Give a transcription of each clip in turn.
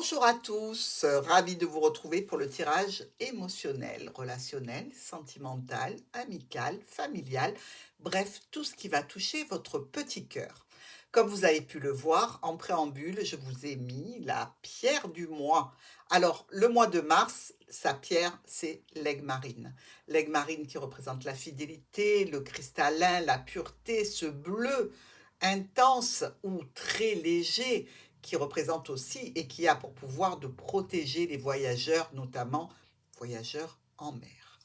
Bonjour à tous, ravi de vous retrouver pour le tirage émotionnel, relationnel, sentimental, amical, familial, bref, tout ce qui va toucher votre petit cœur. Comme vous avez pu le voir, en préambule, je vous ai mis la pierre du mois. Alors, le mois de mars, sa pierre, c'est l'aigle marine. L'aigle marine qui représente la fidélité, le cristallin, la pureté, ce bleu intense ou très léger qui représente aussi et qui a pour pouvoir de protéger les voyageurs, notamment voyageurs en mer.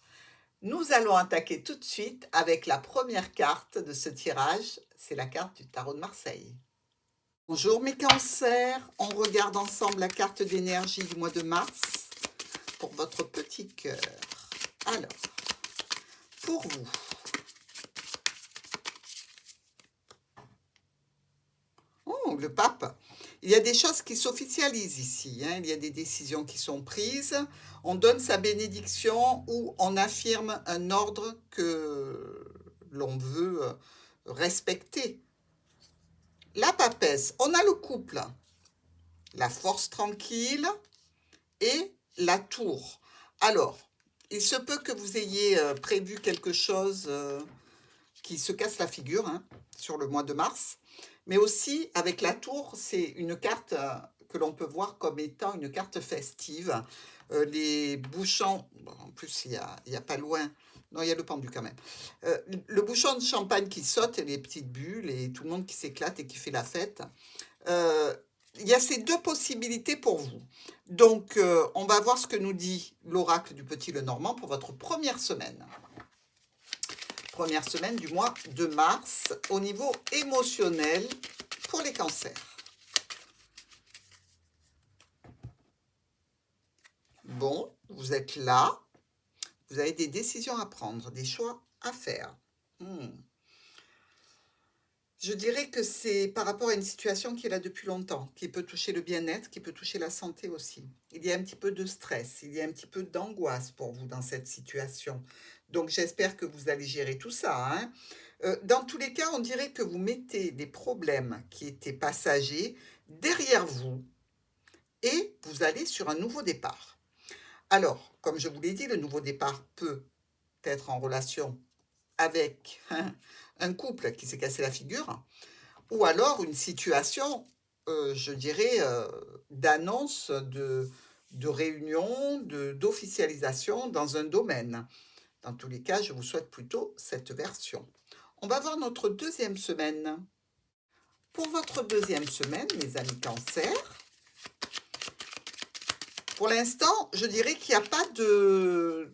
Nous allons attaquer tout de suite avec la première carte de ce tirage, c'est la carte du tarot de Marseille. Bonjour mes cancers, on regarde ensemble la carte d'énergie du mois de mars pour votre petit cœur. Alors, pour vous, oh, le pape. Il y a des choses qui s'officialisent ici, hein. Il y a des décisions qui sont prises. On donne sa bénédiction ou on affirme un ordre que l'on veut respecter. La papesse, on a le couple, la force tranquille et la tour. Alors, il se peut que vous ayez prévu quelque chose qui se casse la figure, hein, sur le mois de mars. Mais aussi, avec la tour, c'est une carte que l'on peut voir comme étant une carte festive. Les bouchons, bon, en plus, il y a pas loin, non, il y a le pendu quand même. Le bouchon de champagne qui saute, et les petites bulles, et tout le monde qui s'éclate et qui fait la fête. Il y a ces deux possibilités pour vous. Donc, on va voir ce que nous dit l'oracle du Petit Lenormand pour votre première semaine. Première semaine du mois de mars au niveau émotionnel pour les cancers. Bon, vous êtes là, vous avez des décisions à prendre, des choix à faire. Je dirais que c'est par rapport à une situation qui est là depuis longtemps, qui peut toucher le bien-être, qui peut toucher la santé aussi. Il y a un petit peu de stress, il y a un petit peu d'angoisse pour vous dans cette situation. Donc j'espère que vous allez gérer tout ça, hein. Dans tous les cas, on dirait que vous mettez des problèmes qui étaient passagers derrière vous et vous allez sur un nouveau départ. Alors, comme je vous l'ai dit, le nouveau départ peut être en relation avec un couple qui s'est cassé la figure, ou alors une situation, je dirais, d'annonce de réunion, d'officialisation dans un domaine. Dans tous les cas, je vous souhaite plutôt cette version. On va voir notre deuxième semaine. Pour votre deuxième semaine, mes amis Cancer, pour l'instant, je dirais qu'il n'y a pas de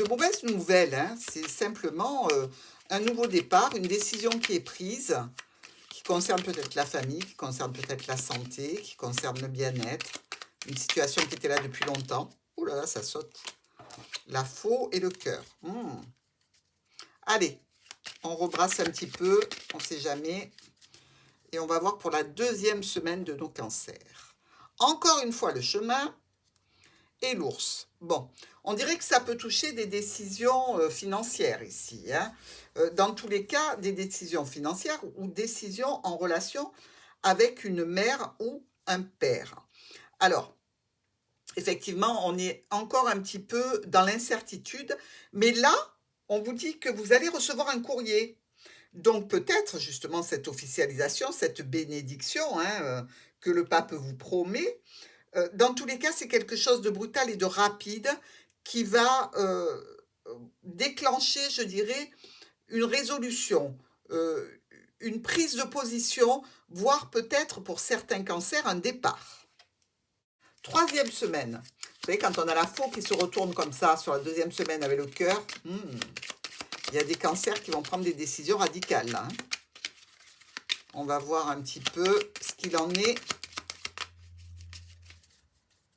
mauvaises nouvelles, hein. C'est simplement un nouveau départ, une décision qui est prise, qui concerne peut-être la famille, qui concerne peut-être la santé, qui concerne le bien-être, une situation qui était là depuis longtemps. Ouh là là, ça saute. La faux et le cœur. Allez, on rebrasse un petit peu, on ne sait jamais. Et on va voir pour la deuxième semaine de nos cancers. Encore une fois, le chemin et l'ours. Bon, on dirait que ça peut toucher des décisions financières ici, hein. Dans tous les cas, des décisions financières ou décisions en relation avec une mère ou un père. Alors, effectivement, on est encore un petit peu dans l'incertitude, mais là, on vous dit que vous allez recevoir un courrier. Donc peut-être justement cette officialisation, cette bénédiction, hein, que le pape vous promet. Dans tous les cas, c'est quelque chose de brutal et de rapide qui va déclencher, je dirais, une résolution, une prise de position, voire peut-être pour certains cancers un départ. Troisième semaine. Vous savez, quand on a la faux qui se retourne comme ça sur la deuxième semaine avec le cœur, il y a des cancers qui vont prendre des décisions radicales, là, hein. On va voir un petit peu ce qu'il en est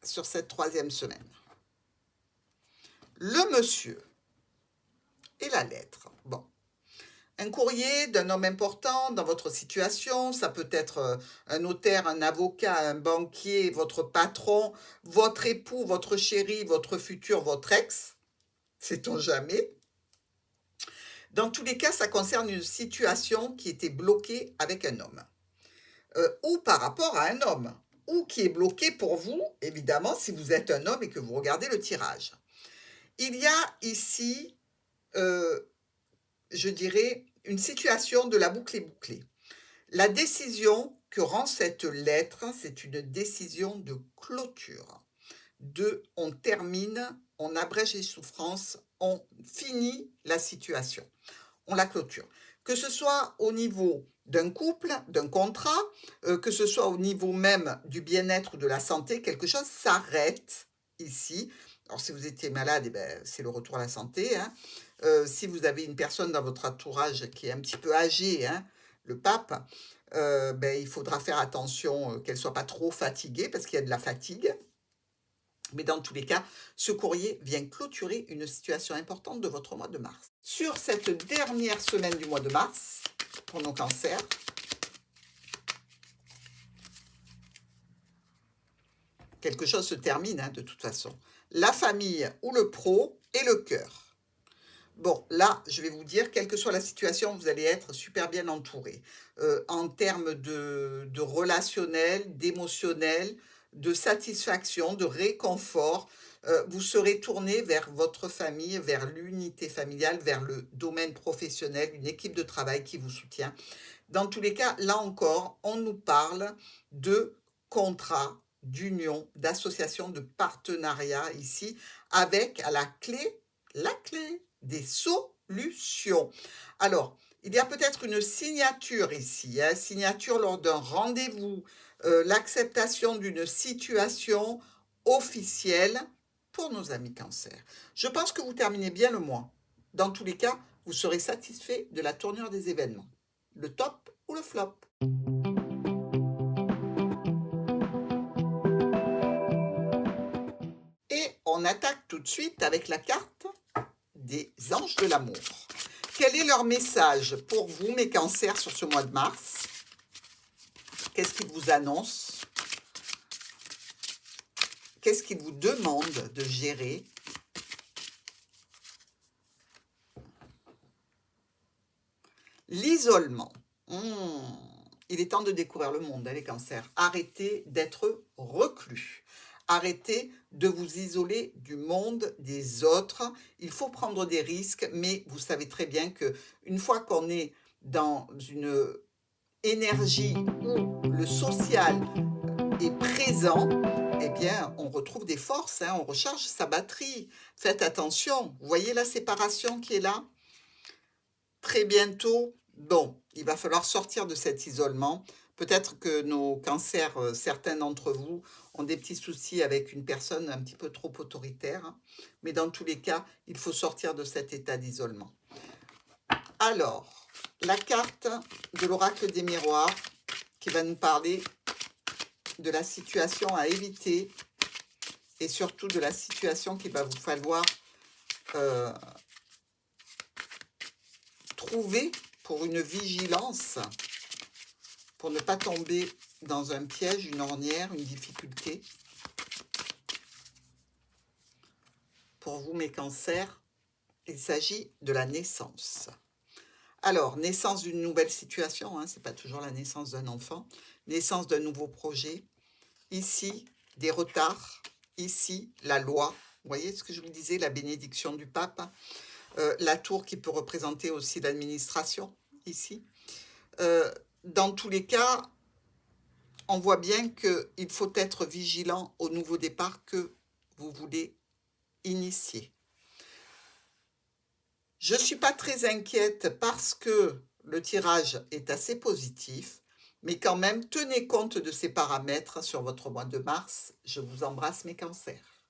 sur cette troisième semaine. Le monsieur et la lettre. Bon. Un courrier d'un homme important dans votre situation, ça peut être un notaire, un avocat, un banquier, votre patron, votre époux, votre chéri, votre futur, votre ex, sait-on jamais. Dans tous les cas, ça concerne une situation qui était bloquée avec un homme. Ou par rapport à un homme. ou qui est bloqué pour vous, évidemment, si vous êtes un homme et que vous regardez le tirage. Il y a ici, je dirais, une situation de la boucle est bouclée. La décision que rend cette lettre, c'est une décision de clôture. On termine, on abrège les souffrances, on finit la situation, on la clôture. Que ce soit au niveau d'un couple, d'un contrat, que ce soit au niveau même du bien-être, de la santé, quelque chose s'arrête ici. Alors si vous étiez malade, eh ben, c'est le retour à la santé, hein. Si vous avez une personne dans votre entourage qui est un petit peu âgée, hein, le pape, ben, il faudra faire attention qu'elle ne soit pas trop fatiguée parce qu'il y a de la fatigue. Mais dans tous les cas, ce courrier vient clôturer une situation importante de votre mois de mars. Sur cette dernière semaine du mois de mars, pour nos cancers, quelque chose se termine hein, de toute façon. La famille ou le pro et le cœur. Bon, là, je vais vous dire, quelle que soit la situation, vous allez être super bien entouré. En termes de relationnel, d'émotionnel, de satisfaction, de réconfort, vous serez tourné vers votre famille, vers l'unité familiale, vers le domaine professionnel, une équipe de travail qui vous soutient. Dans tous les cas, là encore, on nous parle de contrat, d'union, d'association, de partenariat ici, avec à la clé des solutions. Alors, il y a peut-être une signature ici, hein, signature lors d'un rendez-vous, l'acceptation d'une situation officielle pour nos amis cancer. Je pense que vous terminez bien le mois. Dans tous les cas, vous serez satisfait de la tournure des événements. Le top ou le flop. Et on attaque tout de suite avec la carte des anges de l'amour. Quel est leur message pour vous, mes cancers, sur ce mois de mars? Qu'est-ce qu'ils vous annoncent? Qu'est-ce qu'ils vous demandent de gérer? L'isolement. Il est temps de découvrir le monde, hein, les cancers. Arrêtez d'être reclus. Arrêtez de vous isoler du monde, des autres. Il faut prendre des risques, mais vous savez très bien qu'une fois qu'on est dans une énergie où le social est présent, eh bien, on retrouve des forces, hein, on recharge sa batterie. Faites attention. Vous voyez la séparation qui est là? Très bientôt, bon, il va falloir sortir de cet isolement. Peut-être que nos cancers, certains d'entre vous, ont des petits soucis avec une personne un petit peu trop autoritaire. Hein. Mais dans tous les cas, il faut sortir de cet état d'isolement. Alors, la carte de l'oracle des miroirs qui va nous parler de la situation à éviter et surtout de la situation qu'il va vous falloir trouver pour une vigilance, pour ne pas tomber dans un piège, une ornière, une difficulté. Pour vous, mes cancers, il s'agit de la naissance. Alors, naissance d'une nouvelle situation, hein, ce n'est pas toujours la naissance d'un enfant, naissance d'un nouveau projet. Ici, des retards. Ici, la loi. Vous voyez ce que je vous disais, la bénédiction du pape. La tour qui peut représenter aussi l'administration, ici. Dans tous les cas, on voit bien qu'il faut être vigilant au nouveau départ que vous voulez initier. Je ne suis pas très inquiète parce que le tirage est assez positif, mais quand même, tenez compte de ces paramètres sur votre mois de mars. Je vous embrasse, mes cancers.